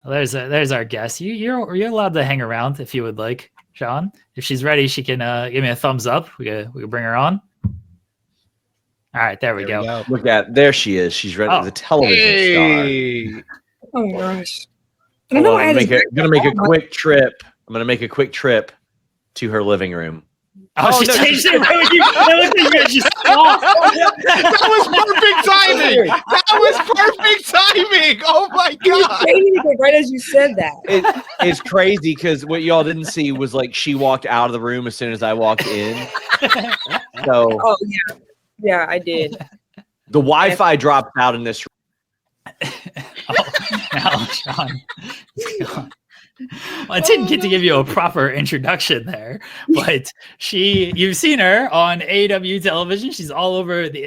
Well, there's our guest. You're allowed to hang around if you would like, Sean. If she's ready, she can give me a thumbs up. We can bring her on. All right, there we go. Look at there she is. She's ready as a television star. Oh my gosh! I'm gonna make a quick trip. I'm gonna make a quick trip to her living room. Oh, she changed it. That was perfect timing. That was perfect timing. Oh my god! Right as you said that, it's crazy because what y'all didn't see was like she walked out of the room as soon as I walked in. So, oh yeah, I did. The Wi-Fi dropped out in this room. Now, Sean. Well, I didn't get to give you a proper introduction there, but you've seen her on AEW television. She's all over the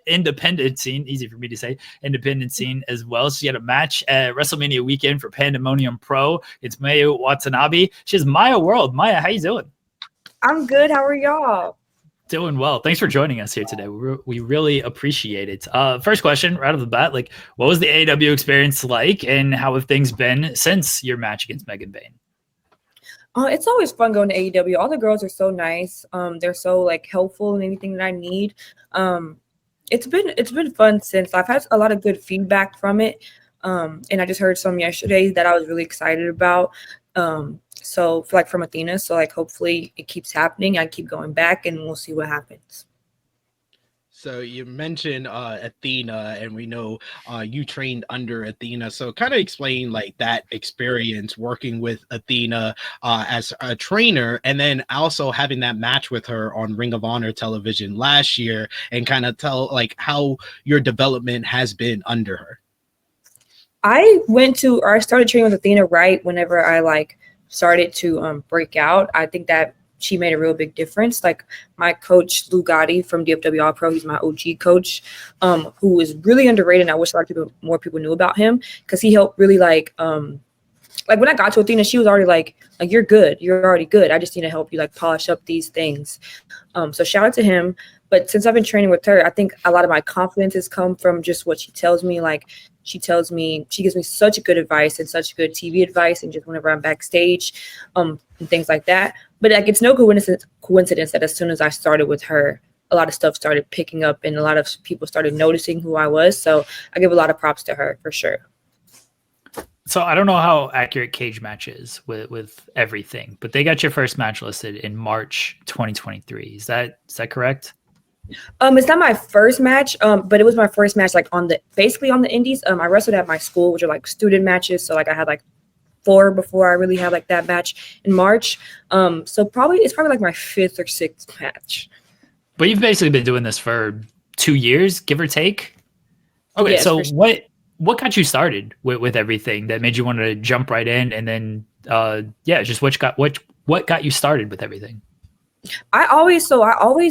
independent scene, easy for me to say, independent scene as well. She had a match at WrestleMania weekend for Pandemonium Pro. It's Maya Watanabe. She's Maya World. Maya, how you doing? I'm good. How are y'all? Doing well. Thanks for joining us here today. We really appreciate it. First question, right off the bat, like, what was the AEW experience like, and how have things been since your match against Megan Bayne? It's always fun going to AEW. All the girls are so nice. They're so like helpful in anything that I need. It's been fun since I've had a lot of good feedback from it. And I just heard some yesterday that I was really excited about. So like from Athena, so like hopefully it keeps happening. I keep going back and we'll see what happens. So you mentioned Athena, and we know you trained under Athena. So kind of explain like that experience working with Athena as a trainer, and then also having that match with her on Ring of Honor television last year, and kind of tell like how your development has been under her. I started training with Athena right whenever I started to break out. I think that she made a real big difference. Like my coach Luka from DFW All Pro, he's my OG coach, who is really underrated. And I wish more people knew about him because he helped really like when I got to Athena, she was already like you're good, you're already good. I just need to help you like polish up these things. So shout out to him. But since I've been training with her, I think a lot of my confidence has come from just what she tells me. Like she gives me such good advice and such good TV advice, and just whenever I'm backstage, and things like that. But like it's no coincidence that as soon as I started with her, a lot of stuff started picking up and a lot of people started noticing who I was. So I give a lot of props to her for sure. So I don't know how accurate Cage Match is with everything, but they got your first match listed in March 2023. Is that correct? It's not my first match, but it was my first match basically on the indies. I wrestled at my school, which are like student matches. So like I had like 4 before I really had like that match in March. So it's probably like my 5th or 6th match. But you've basically been doing this for 2 years, give or take. Okay, yes, so sure. what got you started with everything that made you want to jump right in, and then just what got you started with everything? I always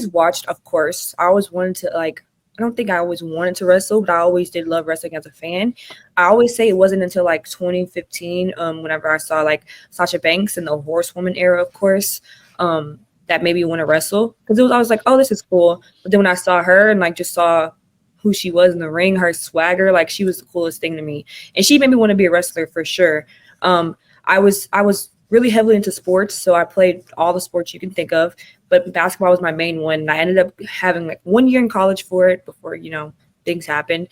watched, of course. I always wanted to I don't think I always wanted to wrestle, but I always did love wrestling as a fan. I always say it wasn't until like 2015, whenever I saw like Sasha Banks in the Horsewoman era, of course, that made me want to wrestle. Because I was like, oh, this is cool. But then when I saw her and like just saw who she was in the ring, her swagger, like she was the coolest thing to me. And she made me want to be a wrestler for sure. I was really heavily into sports, so I played all the sports you can think of, but basketball was my main one. And I ended up having like 1 year in college for it before, things happened.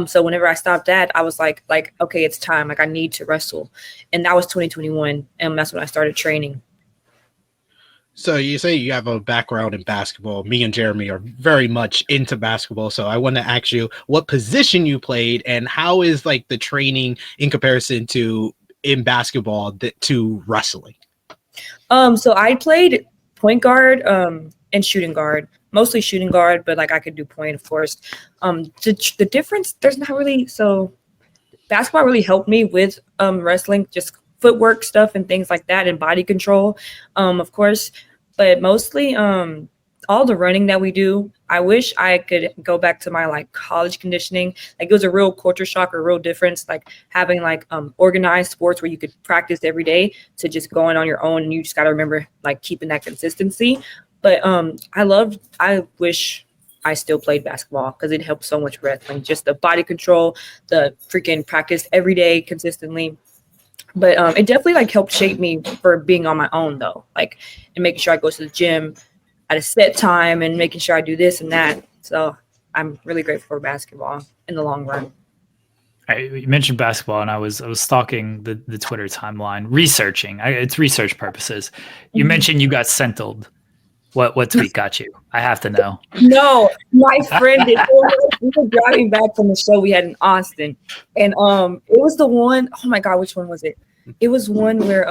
So whenever I stopped that, I was like, okay, it's time. Like I need to wrestle. And that was 2021. And that's when I started training. So you say you have a background in basketball. Me and Jeremy are very much into basketball. So I want to ask you what position you played and how is like the training in comparison to in basketball to wrestling? So I played point guard and shooting guard, mostly shooting guard, but like I could do point, of course. The difference, there's not really, so basketball really helped me with wrestling, just footwork stuff and things like that, and body control, of course, but mostly all the running that we do. I wish I could go back to my like college conditioning. Like it was a real culture shock, or real difference, like having like organized sports where you could practice every day to just going on your own, and you just got to remember like keeping that consistency. But I wish I still played basketball because it helped so much with wrestling. Just the body control, the freaking practice every day consistently. But it definitely like helped shape me for being on my own though, like and making sure I go to the gym at a set time and making sure I do this and that. So I'm really grateful for basketball in the long run. You mentioned basketball, and I was stalking the Twitter timeline, researching. It's research purposes. You mentioned you got sentled. What tweet got you? I have to know. No, my friend did. We were driving back from the show we had in Austin, and it was the one. Oh my God, which one was it? It was one where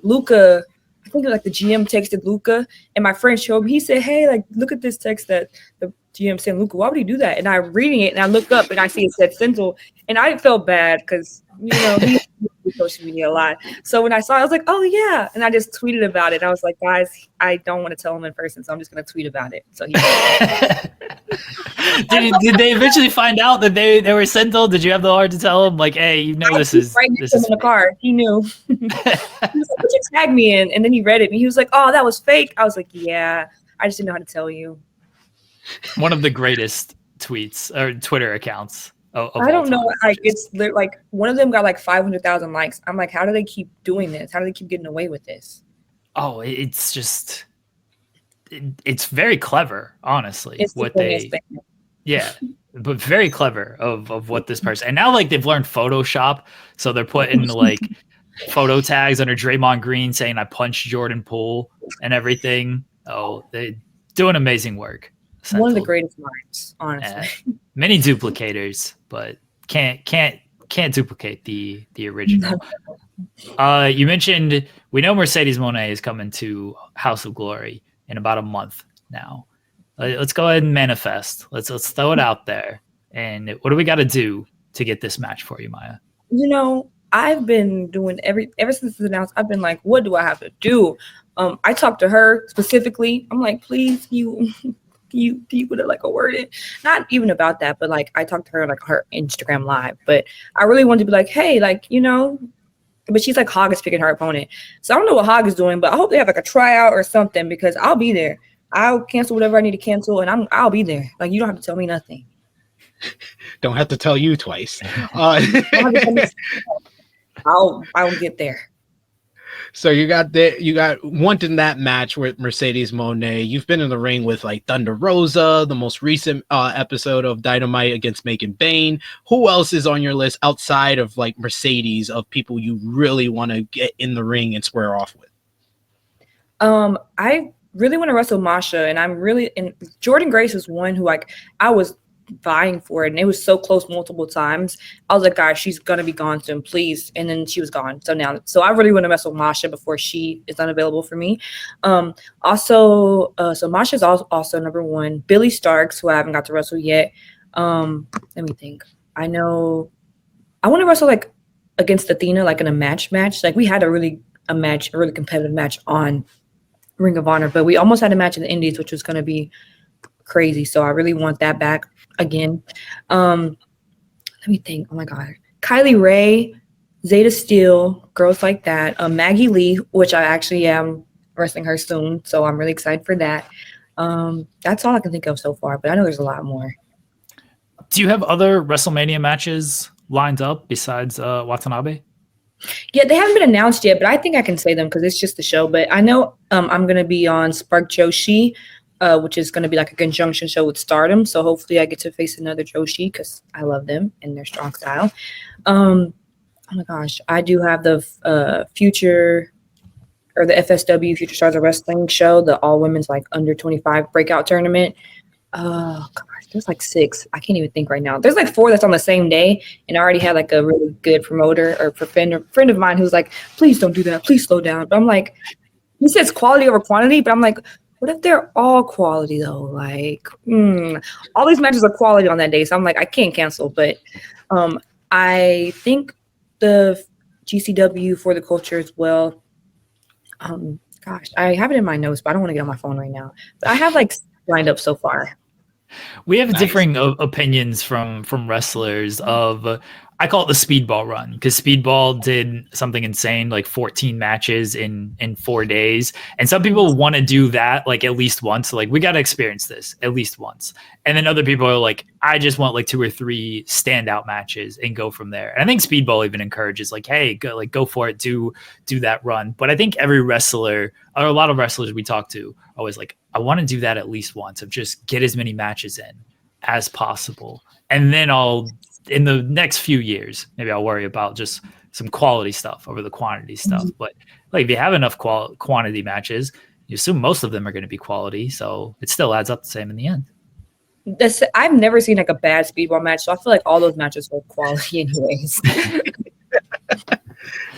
Luka, I think it was like the GM texted Luka, and my friend showed me. He said, "Hey, like look at this text that the GM sent Luka. Why would he do that?" And I'm reading it, and I look up, and I see it said Central, and I felt bad because he social media a lot. So when I saw it, I was like, "Oh yeah," and I just tweeted about it. I was like, "Guys, I don't want to tell him in person, so I'm just gonna tweet about it." So he did they eventually find out that they were sentinel? Did you have the heart to tell him, like, "Hey, this is right next to him in the car"? He knew. He was like, "What you tag me in?" And then he read it, and he was like, "Oh, that was fake." I was like, "Yeah, I just didn't know how to tell you." One of the greatest tweets or Twitter accounts. I don't know. Like it's like one of them got like 500,000 likes. I'm like, how do they keep doing this? How do they keep getting away with this? Oh, it's just, it's very clever, honestly. It's what they, yeah, but very clever of what this person. And now like they've learned Photoshop, so they're putting like photo tags under Draymond Green saying I punched Jordan Poole and everything. Oh, they doing amazing work. Sentinel. One of the greatest minds, honestly. Many duplicators, but can't duplicate the original. You mentioned we know Mercedes Mone is coming to House of Glory in about a month now. Let's go ahead and manifest. Let's throw it out there. And what do we got to do to get this match for you, Maya? I've been doing ever since it's announced. I've been like, what do I have to do? I talked to her specifically. I'm like, please, you put it like a word in, not even about that, but like I talked to her like her Instagram live, but I really wanted to be like, hey, like, but she's like Hog is picking her opponent. So I don't know what Hog is doing, but I hope they have like a tryout or something because I'll be there. I'll cancel whatever I need to cancel and I'll be there. Like you don't have to tell me nothing. Don't have to tell you twice. I'll get there. So you got wanting that match with Mercedes Mone. You've been in the ring with like Thunder Rosa, the most recent episode of Dynamite against Megan Bayne. Who else is on your list outside of like Mercedes of people you really want to get in the ring and square off with? I really want to wrestle Masha, and Jordan Grace is one who like I was vying for it, and it was so close multiple times. I was like, guys, she's gonna be gone soon, please. And then she was gone. So I really want to wrestle Masha before she is unavailable for me. So Masha's also number one. Billy Starks, who I haven't got to wrestle yet. Let me think. I know I want to wrestle like against Athena, like in a match. Like we had a really competitive match on Ring of Honor, but we almost had a match in the Indies, which was gonna be crazy. So I really want that back again. Let me think. Oh my God. Kylie Ray, Zeta Steele, girls like that. Maggie Lee, which I actually am wrestling her soon. So I'm really excited for that. That's all I can think of so far, but I know there's a lot more. Do you have other WrestleMania matches lined up besides Watanabe? Yeah, they haven't been announced yet, but I think I can say them because it's just the show. But I know I'm going to be on Spark Joshi, which is going to be like a conjunction show with Stardom. So hopefully I get to face another Joshi because I love them and their strong style. Oh my gosh, I do have the Future or the FSW Future Stars of Wrestling show, the all women's like under 25 breakout tournament. Oh gosh, there's like 6. I can't even think right now. There's like 4 that's on the same day, and I already had like a really good promoter or friend of mine who's like, please don't do that, please slow down. But I'm like, he says quality over quantity, but I'm like, what if they're all quality though? Like, all these matches are quality on that day, so I'm like, I can't cancel. But I think the GCW for the culture as well. Gosh, I have it in my notes, but I don't want to get on my phone right now. But I have like lined up so far. We have differing opinions from wrestlers of I call it the speedball run, because speedball did something insane, like 14 matches in 4 days. And some people want to do that like at least once. Like, we got to experience this at least once. And then other people are like, I just want like 2 or 3 standout matches and go from there. And I think speedball even encourages like, hey, go for it, do that run. But I think every wrestler, or a lot of wrestlers we talk to, are always like, I want to do that at least once, of just get as many matches in as possible. And then in the next few years, maybe I'll worry about just some quality stuff over the quantity stuff. But like, if you have enough quantity matches, you assume most of them are going to be quality. So it still adds up the same in the end. I've never seen like a bad speedball match. So I feel like all those matches were quality anyways.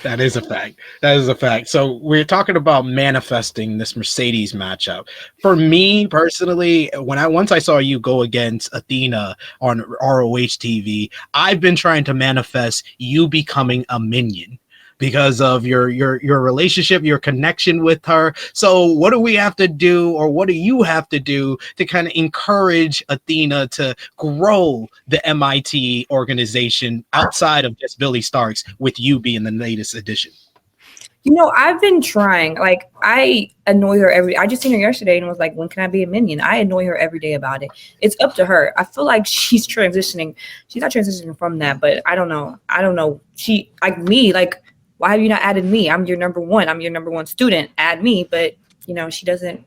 That is a fact. That is a fact. So we're talking about manifesting this Mercedes matchup. For me personally, once I saw you go against Athena on ROH TV, I've been trying to manifest you becoming a Minion because of your relationship, your connection with her. So what do we have to do, or what do you have to do to kind of encourage Athena to grow the MIT organization outside of just Billy Starks, with you being the latest addition? You know, I've been trying. Like, I annoy her I just seen her yesterday and was like, when can I be a Minion? I annoy her every day about it. It's up to her. I feel like she's transitioning. She's not transitioning from that, but I don't know. She, like me, like, why have you not added me? I'm your number one. I'm your number one student. Add me. But, you know, she doesn't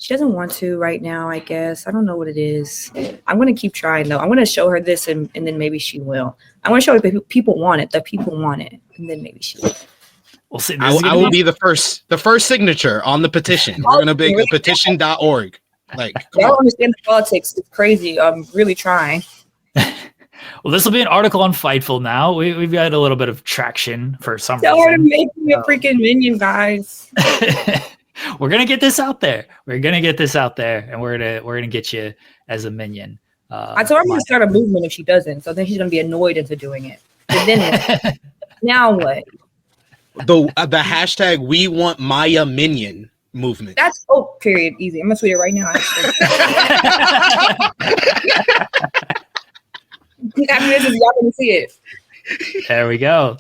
want to right now, I guess. I don't know what it is. I'm going to keep trying, though. I'm going to show her this, and then maybe she will. I want to show her that people want it. The people want it. And then maybe she will. We'll see. I will be the first signature on the petition. We're going to be petition.org. Like, I don't understand the politics. It's crazy. I'm really trying. Well, this will be an article on Fightful now. We've got a little bit of traction for some Tell her to reason. make me a freaking Minion, guys. We're gonna get this out there. And we're gonna get you as a Minion. I told her I'm gonna start a movement if she doesn't. So then she's gonna be annoyed into doing it. But then now what? The hashtag We Want Maya Minion movement. That's period. Easy. I'm gonna tweet it right now. After this, y'all gonna see it. There we go.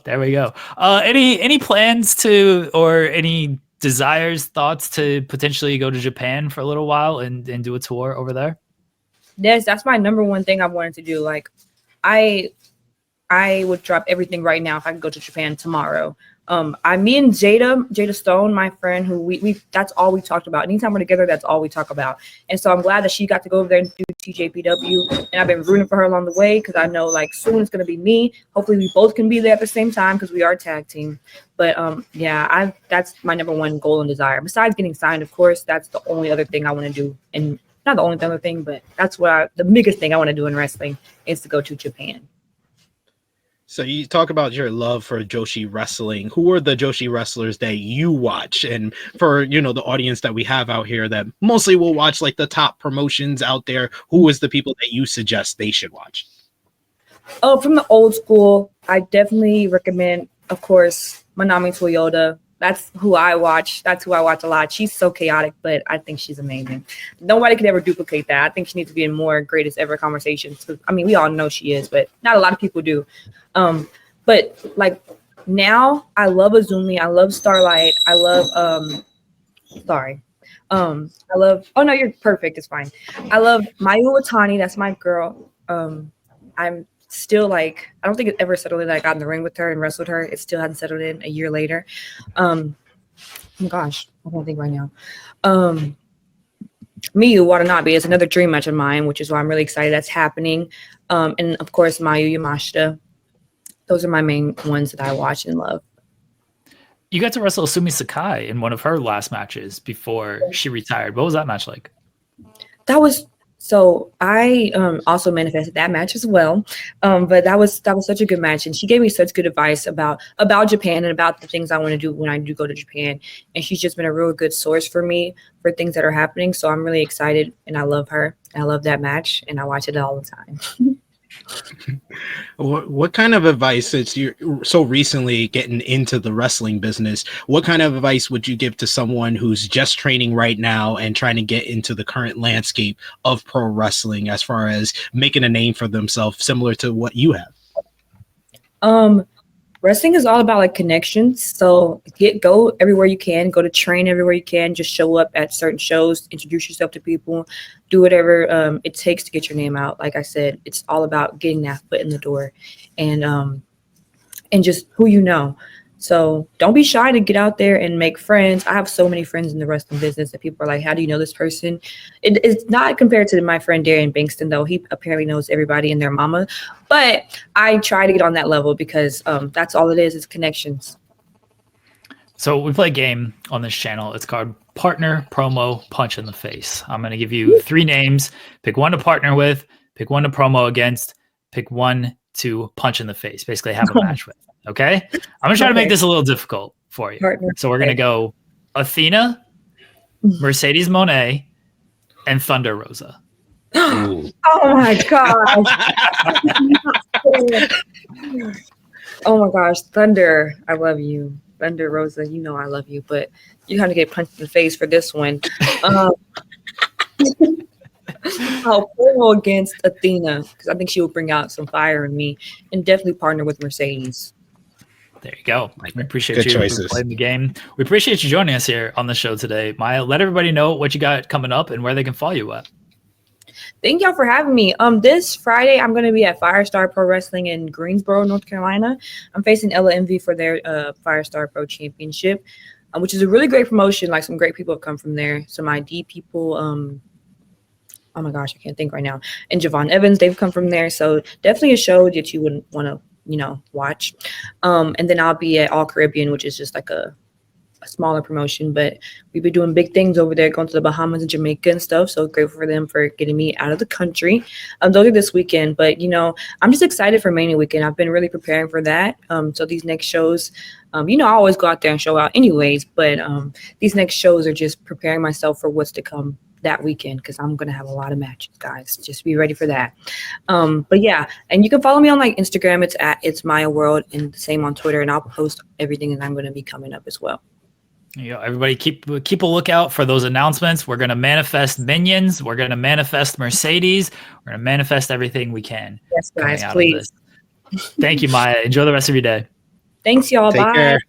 Any plans to, or any desires, thoughts to potentially go to Japan for a little while and do a tour over there? Yes, that's my number one thing I wanted to do. Like, I would drop everything right now if I could go to Japan tomorrow. Me and Jada Stone, my friend, who we that's all we talked about. Anytime we're together, that's all we talk about. And so I'm glad that she got to go over there and do NJPW. And I've been rooting for her along the way, because I know like soon it's gonna be me. Hopefully we both can be there at the same time, because we are tag team. But yeah, that's my number one goal and desire. Besides getting signed, of course, that's the only other thing I want to do. And not the only other thing, but that's the biggest thing I want to do in wrestling is to go to Japan. So you talk about your love for Joshi wrestling. Who are the Joshi wrestlers that you watch? And for, the audience that we have out here that mostly will watch like the top promotions out there, who is the people that you suggest they should watch? Oh, from the old school, I definitely recommend, of course, Manami Toyota. That's who I watch. That's who I watch a lot. She's so chaotic, but I think she's amazing. Nobody could ever duplicate that. I think she needs to be in more greatest ever conversations. I mean, we all know she is, but not a lot of people do. But like now, I love Azumi. I love Starlight. I love I love. Oh no, you're perfect. It's fine. I love Mayu Iwatani. That's my girl. I'm still like, I don't think it ever settled in that I got in the ring with her and wrestled her. It still hasn't settled in a year later. Oh my gosh, I don't think right now. Miyu Watanabe is another dream match of mine, which is why I'm really excited that's happening. And of course, Mayu Yamashita. Those are my main ones that I watch and love. You got to wrestle Sumi Sakai in one of her last matches before she retired. What was that match like? So I also manifested that match as well. But that was such a good match, and she gave me such good advice about Japan and about the things I want to do when I do go to Japan. And she's just been a real good source for me for things that are happening. So I'm really excited, and I love her. I love that match, and I watch it all the time. What kind of advice, since you're so recently getting into the wrestling business, what kind of advice would you give to someone who's just training right now and trying to get into the current landscape of pro wrestling as far as making a name for themselves, similar to what you have? Wrestling is all about like connections. So go everywhere you can, go to train everywhere you can, just show up at certain shows, introduce yourself to people, do whatever it takes to get your name out. Like I said, it's all about getting that foot in the door and just who you know. So don't be shy to get out there and make friends. I have so many friends in the wrestling business that people are like, how do you know this person? It's not compared to my friend Darian Bankston, though. He apparently knows everybody and their mama. But I try to get on that level because that's all it is connections. So we play a game on this channel. It's called Partner Promo Punch in the Face. I'm going to give you 3 names. Pick one to partner with, pick one to promo against, pick one to punch in the face. Basically have a match with. Okay? I'm going to try to make this a little difficult for you. Partner. So we're going to go Athena, Mercedes Moné, and Thunder Rosa. Oh my gosh. Oh my gosh. Thunder, I love you. Thunder Rosa, you know I love you, but you have to get punched in the face for this one. I'll promo against Athena because I think she will bring out some fire in me, and definitely partner with Mercedes. There you go. We appreciate you for playing the game. We appreciate you joining us here on the show today. Maya, let everybody know what you got coming up and where they can follow you at. Thank y'all for having me. This Friday, I'm going to be at Firestar Pro Wrestling in Greensboro, North Carolina. I'm facing Ella Envy for their Firestar Pro Championship, which is a really great promotion. Like some great people have come from there. Some ID people. Oh my gosh, I can't think right now. And Javon Evans, they've come from there. So definitely a show that you wouldn't want to, watch. And then I'll be at All Caribbean, which is just like a smaller promotion, but we've been doing big things over there, going to the Bahamas and Jamaica and stuff. So grateful for them for getting me out of the country. Those are this weekend, but I'm just excited for Mania weekend. I've been really preparing for that. So these next shows, I always go out there and show out anyways, but these next shows are just preparing myself for what's to come that weekend because I'm gonna have a lot of matches, guys. Just be ready for that. But yeah, and you can follow me on like Instagram. It's at It's Maya World, and the same on Twitter. And I'll post everything that I'm gonna be coming up as well. Everybody keep a lookout for those announcements. We're gonna manifest Minions. We're gonna manifest Mercedes. We're gonna manifest everything we can. Yes, guys, please. Thank you, Maya. Enjoy the rest of your day. Thanks, y'all. Take Bye. care.